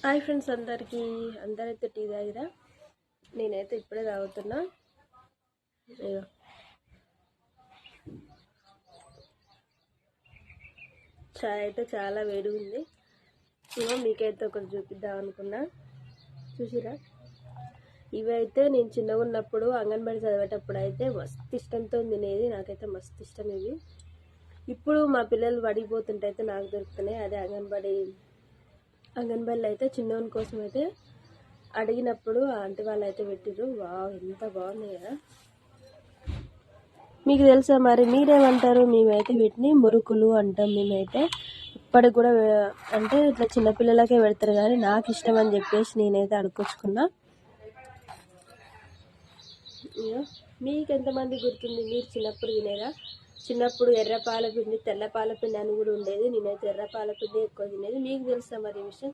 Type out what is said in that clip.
Hi friends, అందరైతే tea తాగిరా? నేనైతే ఇప్పుడే తాగుతున్నా. చాయ్ అయితే చాలా వేడి ఉంది. మీకైతే ఒకటి చూపిద్దాం అనుకున్నా. చూసిరా? ఇవైతే నేను చిన్నగా ఉన్నప్పుడు అంగన్వాడీ చదివేటప్పుడు అయితే మస్తు ఇష్టంతో తినేది. నాకైతే మస్తు ఇష్టం ఇవి. ఇప్పుడు మా పిల్లలు పడిపోతుంటే అయితే నాకు దొరుకుతున్నాయి. అదే అంగన్వాడీలో అయితే చిన్నోని కోసం అయితే అడిగినప్పుడు ఆంటీ వాళ్ళు అయితే పెట్టిర్రు. వావ్, ఎంత బాగున్నాయి కదా! మీకు తెలుసా మరి? మీరేమంటారు? మేమైతే వీటిని మురుకులు అంటాం. మేమైతే ఇప్పటికి కూడా అంటే ఇట్లా చిన్నపిల్లలకే పెడతారు, కానీ నాకు ఇష్టం అని చెప్పేసి నేనైతే అడుక్కొచ్చుకున్నా. మీకు ఎంతమంది గుర్తుంది? మీరు చిన్నప్పుడు తినేదా? చిన్నప్పుడు ఎర్ర పాల పిండి, తెల్ల పాల పిండి అని కూడా ఉండేది. నేనైతే ఎర్ర పాల పిండి ఎక్కువ తినేది. మీకు తెలుసా మరి ఈ విషయం?